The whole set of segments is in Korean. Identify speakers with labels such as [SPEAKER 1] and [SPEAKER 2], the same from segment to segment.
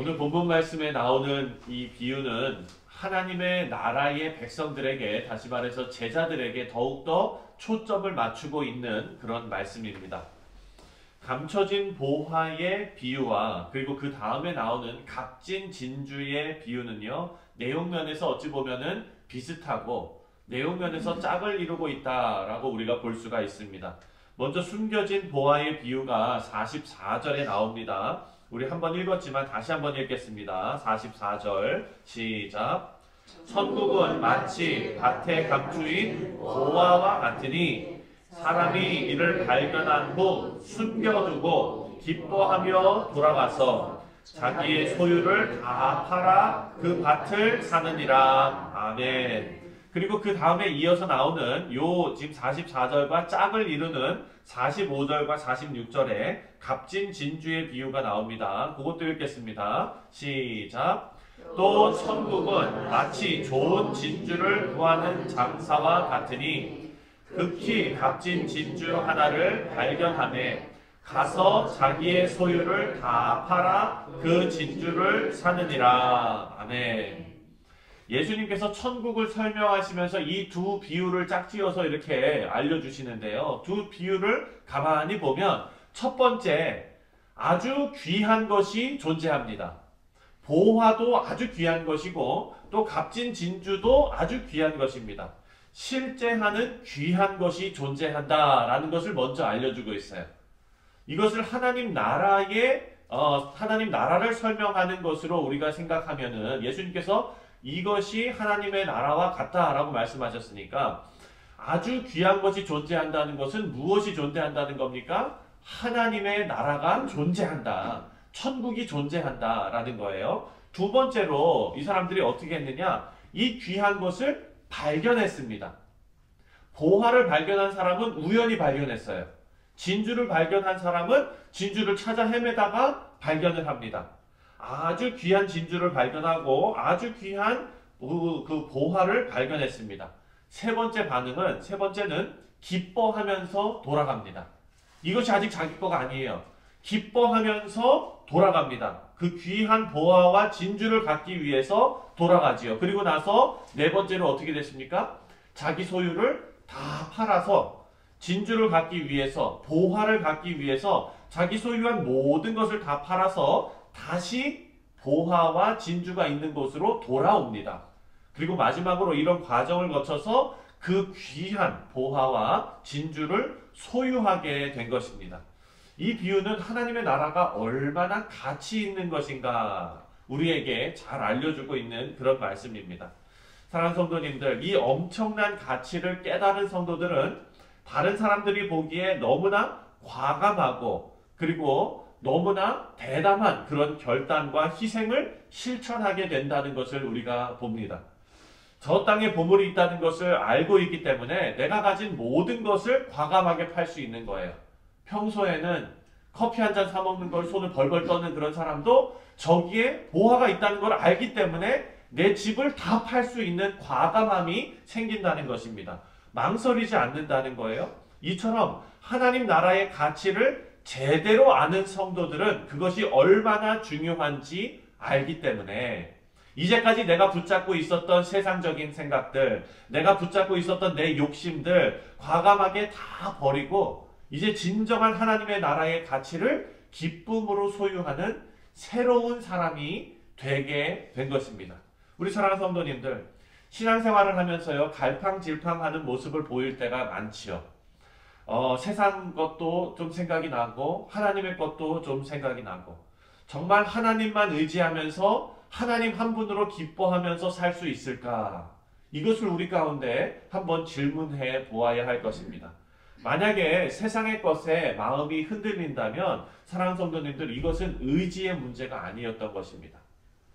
[SPEAKER 1] 오늘 본문 말씀에 나오는 이 비유는 하나님의 나라의 백성들에게, 다시 말해서 제자들에게 더욱더 초점을 맞추고 있는 그런 말씀입니다. 감춰진 보화의 비유와 그리고 그 다음에 나오는 값진 진주의 비유는요, 내용면에서 어찌 보면은 비슷하고 내용면에서 짝을 이루고 있다라고 우리가 볼 수가 있습니다. 먼저 숨겨진 보화의 비유가 44절에 나옵니다. 우리 한번 읽었지만 다시 한번 읽겠습니다. 44절 시작. 천국은 마치 밭에 감추인 보화와 같으니 사람이 이를 발견한 후 숨겨두고 기뻐하며 돌아가서 자기의 소유를 다 팔아 그 밭을 사느니라. 아멘. 그리고 그 다음에 이어서 나오는 요 지금 44절과 짝을 이루는 45절과 46절에 값진 진주의 비유가 나옵니다. 그것도 읽겠습니다. 시작. 또 천국은 마치 좋은 진주를 구하는 장사와 같으니 극히 값진 진주 하나를 발견하매 가서 자기의 소유를 다 팔아 그 진주를 사느니라. 아멘. 예수님께서 천국을 설명하시면서 이 두 비유를 짝지어서 이렇게 알려주시는데요. 두 비유를 가만히 보면 첫 번째, 아주 귀한 것이 존재합니다. 보화도 아주 귀한 것이고 또 값진 진주도 아주 귀한 것입니다. 실제하는 귀한 것이 존재한다라는 것을 먼저 알려주고 있어요. 이것을 하나님 나라를 설명하는 것으로 우리가 생각하면은 예수님께서 이것이 하나님의 나라와 같다라고 말씀하셨으니까 아주 귀한 것이 존재한다는 것은 무엇이 존재한다는 겁니까? 하나님의 나라가 존재한다. 천국이 존재한다라는 거예요. 두 번째로 이 사람들이 어떻게 했느냐? 이 귀한 것을 발견했습니다. 보화를 발견한 사람은 우연히 발견했어요. 진주를 발견한 사람은 진주를 찾아 헤매다가 발견을 합니다. 아주 귀한 진주를 발견하고 아주 귀한 그 보화를 발견했습니다. 세 번째는 기뻐하면서 돌아갑니다. 이것이 아직 자기 거가 아니에요. 기뻐하면서 돌아갑니다. 그 귀한 보화와 진주를 갖기 위해서 돌아가지요. 그리고 나서 네 번째로 어떻게 됐습니까? 자기 소유를 다 팔아서 진주를 갖기 위해서, 보화를 갖기 위해서 자기 소유한 모든 것을 다 팔아서 다시 보화와 진주가 있는 곳으로 돌아옵니다. 그리고 마지막으로 이런 과정을 거쳐서 그 귀한 보화와 진주를 소유하게 된 것입니다. 이 비유는 하나님의 나라가 얼마나 가치 있는 것인가 우리에게 잘 알려주고 있는 그런 말씀입니다. 사랑하는 성도님들, 이 엄청난 가치를 깨달은 성도들은 다른 사람들이 보기에 너무나 과감하고 그리고 너무나 대담한 그런 결단과 희생을 실천하게 된다는 것을 우리가 봅니다. 저 땅에 보물이 있다는 것을 알고 있기 때문에 내가 가진 모든 것을 과감하게 팔 수 있는 거예요. 평소에는 커피 한 잔 사 먹는 걸 손을 벌벌 떠는 그런 사람도 저기에 보화가 있다는 걸 알기 때문에 내 집을 다 팔 수 있는 과감함이 생긴다는 것입니다. 망설이지 않는다는 거예요. 이처럼 하나님 나라의 가치를 제대로 아는 성도들은 그것이 얼마나 중요한지 알기 때문에 이제까지 내가 붙잡고 있었던 세상적인 생각들, 내가 붙잡고 있었던 내 욕심들 과감하게 다 버리고 이제 진정한 하나님의 나라의 가치를 기쁨으로 소유하는 새로운 사람이 되게 된 것입니다. 우리 사랑하는 성도님들, 신앙생활을 하면서요, 갈팡질팡하는 모습을 보일 때가 많지요. 세상 것도 좀 생각이 나고 하나님의 것도 좀 생각이 나고 정말 하나님만 의지하면서 하나님 한 분으로 기뻐하면서 살 수 있을까? 이것을 우리 가운데 한번 질문해 보아야 할 것입니다. 만약에 세상의 것에 마음이 흔들린다면 사랑하는 성도님들, 이것은 의지의 문제가 아니었던 것입니다.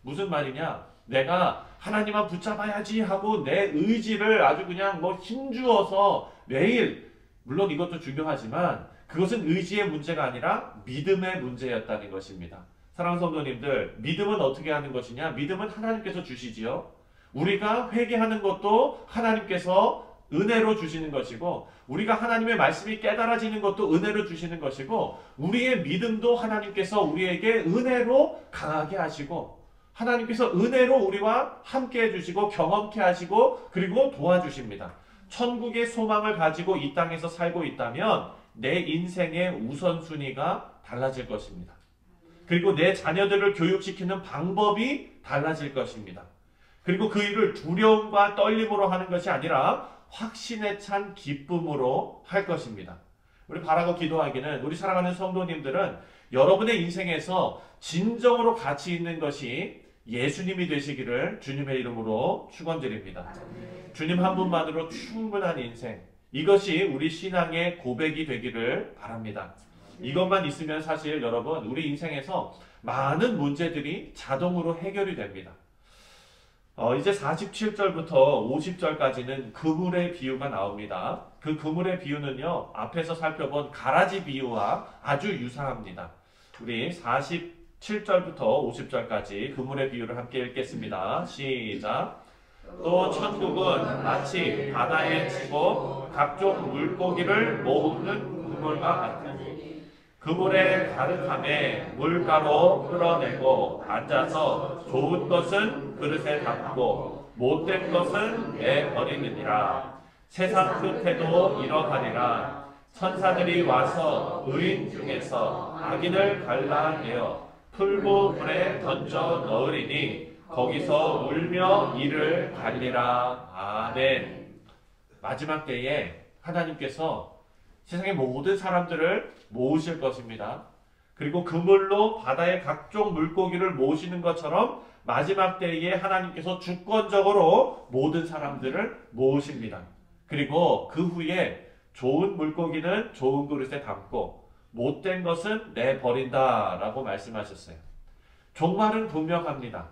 [SPEAKER 1] 무슨 말이냐? 내가 하나님만 붙잡아야지 하고 내 의지를 아주 그냥 힘주어서 매일, 물론 이것도 중요하지만 그것은 의지의 문제가 아니라 믿음의 문제였다는 것입니다. 사랑하는 성도님들, 믿음은 어떻게 하는 것이냐? 믿음은 하나님께서 주시지요. 우리가 회개하는 것도 하나님께서 은혜로 주시는 것이고 우리가 하나님의 말씀이 깨달아지는 것도 은혜로 주시는 것이고 우리의 믿음도 하나님께서 우리에게 은혜로 강하게 하시고 하나님께서 은혜로 우리와 함께 해주시고 경험케 하시고 그리고 도와주십니다. 천국의 소망을 가지고 이 땅에서 살고 있다면 내 인생의 우선순위가 달라질 것입니다. 그리고 내 자녀들을 교육시키는 방법이 달라질 것입니다. 그리고 그 일을 두려움과 떨림으로 하는 것이 아니라 확신에 찬 기쁨으로 할 것입니다. 우리 바라고 기도하기는 우리 사랑하는 성도님들은 여러분의 인생에서 진정으로 가치 있는 것이 예수님이 되시기를 주님의 이름으로 축원드립니다. 주님 한 분만으로 충분한 인생, 이것이 우리 신앙의 고백이 되기를 바랍니다. 이것만 있으면 사실 여러분 우리 인생에서 많은 문제들이 자동으로 해결이 됩니다. 이제 47절부터 50절까지는 그물의 비유가 나옵니다. 그 그물의 비유는요, 앞에서 살펴본 가라지 비유와 아주 유사합니다. 우리 47절부터 50절까지 그물의 비유를 함께 읽겠습니다. 시작. 또 천국은 마치 바다에 치고 각종 물고기를 모으는 그물과 같으니 그물에 가득함에 물가로 끌어내고 앉아서 좋은 것은 그릇에 담고 못된 것은 내버리느니라. 세상 끝에도 이러하리라. 천사들이 와서 의인 중에서 악인을 갈라내어 풀무불에 던져 넣으리니 거기서 울며 이를 갈리라. 아멘. 마지막 때에 하나님께서 세상의 모든 사람들을 모으실 것입니다. 그리고 그물로 바다의 각종 물고기를 모으시는 것처럼 마지막 때에 하나님께서 주권적으로 모든 사람들을 모으십니다. 그리고 그 후에 좋은 물고기는 좋은 그릇에 담고 못된 것은 내버린다 라고 말씀하셨어요. 종말은 분명합니다.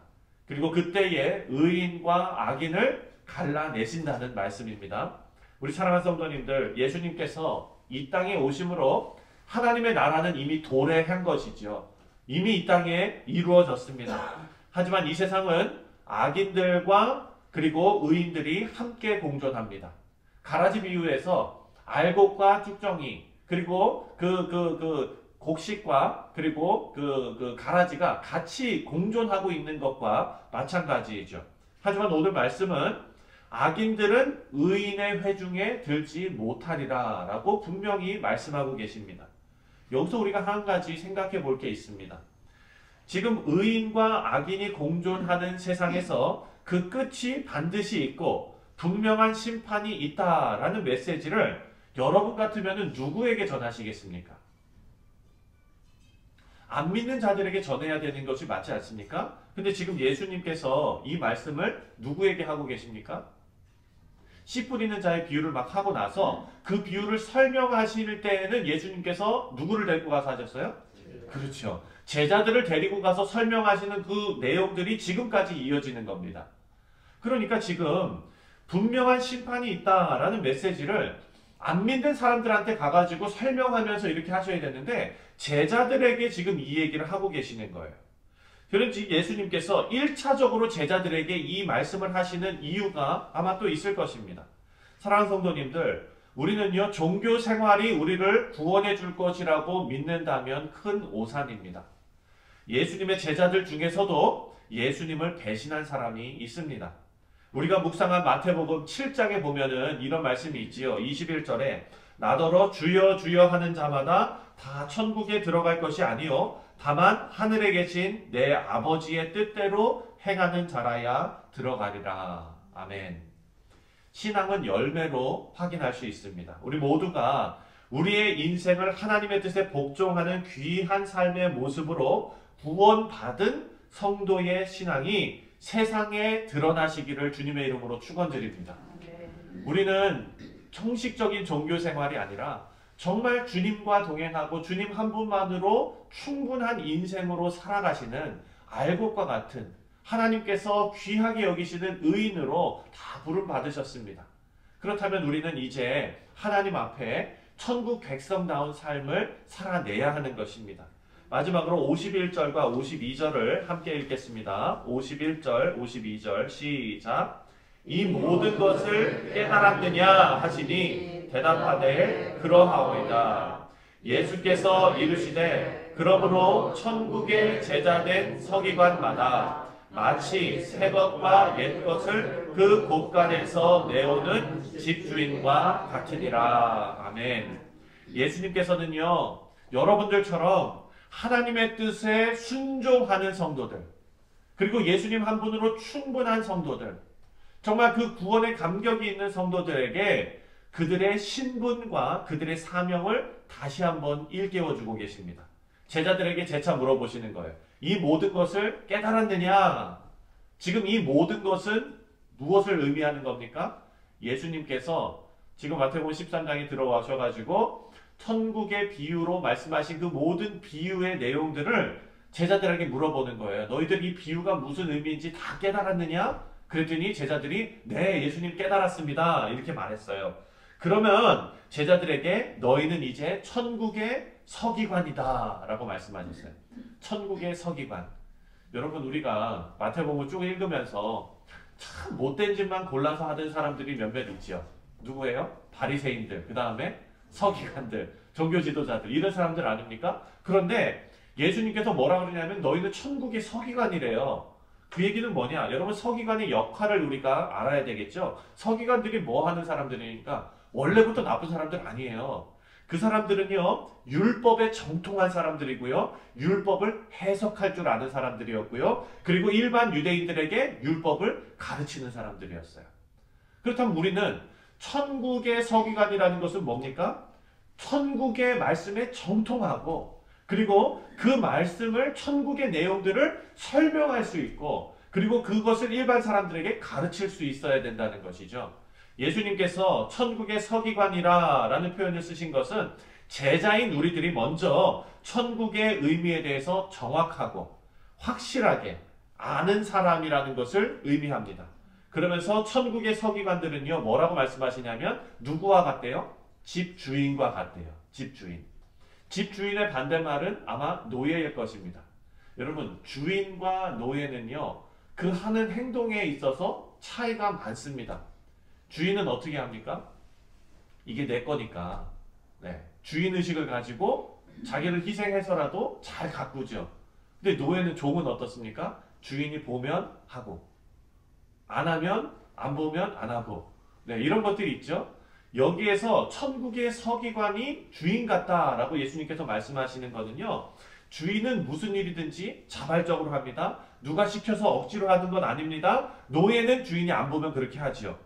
[SPEAKER 1] 그리고 그때에 의인과 악인을 갈라내신다는 말씀입니다. 우리 사랑하는 성도님들, 예수님께서 이 땅에 오심으로 하나님의 나라는 이미 도래한 것이죠. 이미 이 땅에 이루어졌습니다. 하지만 이 세상은 악인들과 그리고 의인들이 함께 공존합니다. 가라지 비유에서 알곡과 쭉정이 그리고 곡식과 그리고 그 가라지가 같이 공존하고 있는 것과 마찬가지이죠. 하지만 오늘 말씀은 악인들은 의인의 회중에 들지 못하리라 라고 분명히 말씀하고 계십니다. 여기서 우리가 한 가지 생각해 볼 게 있습니다. 지금 의인과 악인이 공존하는 세상에서 그 끝이 반드시 있고 분명한 심판이 있다라는 메시지를 여러분 같으면 누구에게 전하시겠습니까? 안 믿는 자들에게 전해야 되는 것이 맞지 않습니까? 근데 지금 예수님께서 이 말씀을 누구에게 하고 계십니까? 씨 뿌리는 자의 비유를 막 하고 나서 그 비유를 설명하실 때에는 예수님께서 누구를 데리고 가서 하셨어요? 그렇죠. 제자들을 데리고 가서 설명하시는 그 내용들이 지금까지 이어지는 겁니다. 그러니까 지금 분명한 심판이 있다라는 메시지를 안 믿는 사람들한테 가가지고 설명하면서 이렇게 하셔야 되는데 제자들에게 지금 이 얘기를 하고 계시는 거예요. 그런지 예수님께서 1차적으로 제자들에게 이 말씀을 하시는 이유가 아마 또 있을 것입니다. 사랑하는 성도님들, 우리는요 종교 생활이 우리를 구원해 줄 것이라고 믿는다면 큰 오산입니다. 예수님의 제자들 중에서도 예수님을 배신한 사람이 있습니다. 우리가 묵상한 마태복음 7장에 보면은 이런 말씀이 있지요. 21절에 나더러 주여 주여 하는 자마다 다 천국에 들어갈 것이 아니요 다만 하늘에 계신 내 아버지의 뜻대로 행하는 자라야 들어가리라. 아멘. 신앙은 열매로 확인할 수 있습니다. 우리 모두가 우리의 인생을 하나님의 뜻에 복종하는 귀한 삶의 모습으로 구원받은 성도의 신앙이 세상에 드러나시기를 주님의 이름으로 축원드립니다. 우리는 형식적인 종교 생활이 아니라 정말 주님과 동행하고 주님 한 분만으로 충분한 인생으로 살아가시는 알곡과 같은 하나님께서 귀하게 여기시는 의인으로 다 부름 받으셨습니다. 그렇다면 우리는 이제 하나님 앞에 천국 백성다운 삶을 살아내야 하는 것입니다. 마지막으로 51절과 52절을 함께 읽겠습니다. 51절, 52절 시작. 이 모든 것을 깨달았느냐 하시니 대답하되 그러하오이다. 예수께서 이르시되 그러므로 천국의 제자된 서기관마다 마치 새 것과 옛 것을 그 곳간에서 내오는 집주인과 같으니라. 아멘. 예수님께서는요, 여러분들처럼 하나님의 뜻에 순종하는 성도들, 그리고 예수님 한 분으로 충분한 성도들, 정말 그 구원의 감격이 있는 성도들에게 그들의 신분과 그들의 사명을 다시 한번 일깨워주고 계십니다. 제자들에게 재차 물어보시는 거예요. 이 모든 것을 깨달았느냐? 지금 이 모든 것은 무엇을 의미하는 겁니까? 예수님께서 지금 마태복음 13장에 들어와셔가지고 천국의 비유로 말씀하신 그 모든 비유의 내용들을 제자들에게 물어보는 거예요. 너희들 이 비유가 무슨 의미인지 다 깨달았느냐? 그랬더니 제자들이 네, 예수님 깨달았습니다. 이렇게 말했어요. 그러면 제자들에게 너희는 이제 천국의 서기관이다 라고 말씀하셨어요. 천국의 서기관. 여러분, 우리가 마태복음을 쭉 읽으면서 참 못된 짓만 골라서 하던 사람들이 몇몇 있죠. 누구예요? 바리새인들, 그 다음에 서기관들, 종교 지도자들, 이런 사람들 아닙니까? 그런데 예수님께서 뭐라 그러냐면 너희는 천국의 서기관이래요. 그 얘기는 뭐냐? 여러분, 서기관의 역할을 우리가 알아야 되겠죠? 서기관들이 뭐 하는 사람들이니까 원래부터 나쁜 사람들 아니에요. 그 사람들은요, 율법에 정통한 사람들이고요, 율법을 해석할 줄 아는 사람들이었고요, 그리고 일반 유대인들에게 율법을 가르치는 사람들이었어요. 그렇다면 우리는 천국의 서기관이라는 것은 뭡니까? 천국의 말씀에 정통하고, 그리고 그 말씀을, 천국의 내용들을 설명할 수 있고, 그리고 그것을 일반 사람들에게 가르칠 수 있어야 된다는 것이죠. 예수님께서 천국의 서기관이라 라는 표현을 쓰신 것은 제자인 우리들이 먼저 천국의 의미에 대해서 정확하고 확실하게 아는 사람이라는 것을 의미합니다. 그러면서 천국의 서기관들은요, 뭐라고 말씀하시냐면 누구와 같대요? 집주인과 같대요. 집주인. 집주인의 반대말은 아마 노예일 것입니다. 여러분, 주인과 노예는요, 그 하는 행동에 있어서 차이가 많습니다. 주인은 어떻게 합니까? 이게 내 거니까. 네. 주인의식을 가지고 자기를 희생해서라도 잘 가꾸죠. 근데 노예는, 종은 어떻습니까? 주인이 보면 하고, 안 하면, 안 보면 안 하고. 네, 이런 것들이 있죠. 여기에서 천국의 서기관이 주인 같다라고 예수님께서 말씀하시는 거는요, 주인은 무슨 일이든지 자발적으로 합니다. 누가 시켜서 억지로 하는 건 아닙니다. 노예는 주인이 안 보면 그렇게 하지요.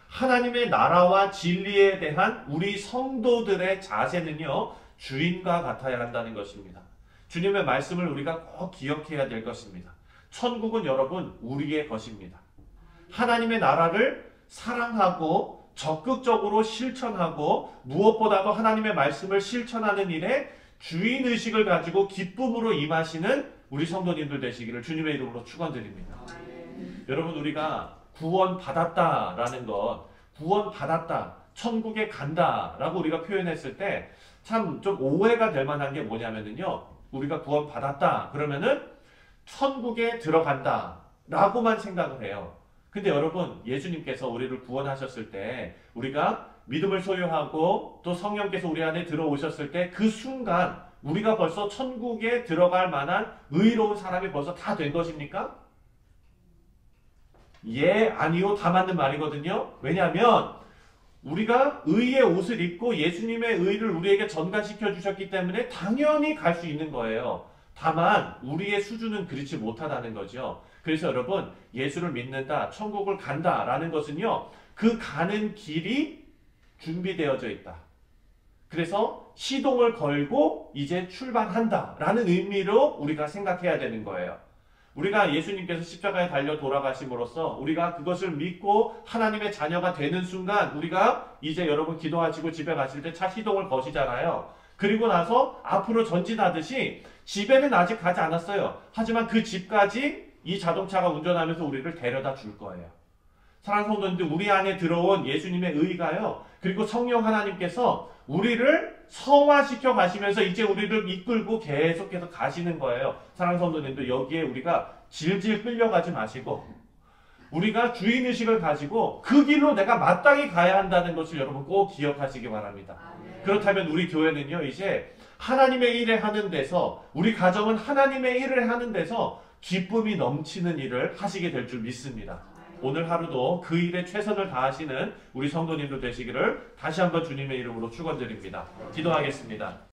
[SPEAKER 1] 하나님의 나라와 진리에 대한 우리 성도들의 자세는요, 주인과 같아야 한다는 것입니다. 주님의 말씀을 우리가 꼭 기억해야 될 것입니다. 천국은 여러분, 우리의 것입니다. 하나님의 나라를 사랑하고 적극적으로 실천하고 무엇보다도 하나님의 말씀을 실천하는 일에 주인의식을 가지고 기쁨으로 임하시는 우리 성도님들 되시기를 주님의 이름으로 축원드립니다. 여러분, 우리가 구원받았다라는 것, 구원받았다, 천국에 간다라고 우리가 표현했을 때 참 좀 오해가 될 만한 게 뭐냐면요, 우리가 구원받았다 그러면은 천국에 들어간다 라고만 생각을 해요. 근데 여러분, 예수님께서 우리를 구원하셨을 때, 우리가 믿음을 소유하고 또 성령께서 우리 안에 들어오셨을 때 그 순간 우리가 벌써 천국에 들어갈 만한 의로운 사람이 벌써 다 된 것입니까? 예, 아니요, 다 맞는 말이거든요. 왜냐하면 우리가 의의 옷을 입고 예수님의 의를 우리에게 전가시켜 주셨기 때문에 당연히 갈 수 있는 거예요. 다만 우리의 수준은 그렇지 못하다는 거죠. 그래서 여러분, 예수를 믿는다, 천국을 간다 라는 것은요, 그 가는 길이 준비되어져 있다. 그래서 시동을 걸고 이제 출발한다 라는 의미로 우리가 생각해야 되는 거예요. 우리가 예수님께서 십자가에 달려 돌아가심으로써 우리가 그것을 믿고 하나님의 자녀가 되는 순간, 우리가 이제 여러분 기도하시고 집에 가실 때 차 시동을 거시잖아요. 그리고 나서 앞으로 전진하듯이 집에는 아직 가지 않았어요. 하지만 그 집까지 이 자동차가 운전하면서 우리를 데려다 줄 거예요. 사랑하는 성도님들, 우리 안에 들어온 예수님의 의가요, 그리고 성령 하나님께서 우리를 성화시켜 가시면서 이제 우리를 이끌고 계속해서 가시는 거예요. 사랑하는 성도님들, 여기에 우리가 질질 끌려가지 마시고 우리가 주인의식을 가지고 그 길로 내가 마땅히 가야 한다는 것을 여러분 꼭 기억하시기 바랍니다. 그렇다면 우리 교회는요, 이제 하나님의 일을 하는 데서, 우리 가정은 하나님의 일을 하는 데서 기쁨이 넘치는 일을 하시게 될 줄 믿습니다. 오늘 하루도 그 일에 최선을 다하시는 우리 성도님들 되시기를 다시 한번 주님의 이름으로 축원드립니다. 기도하겠습니다.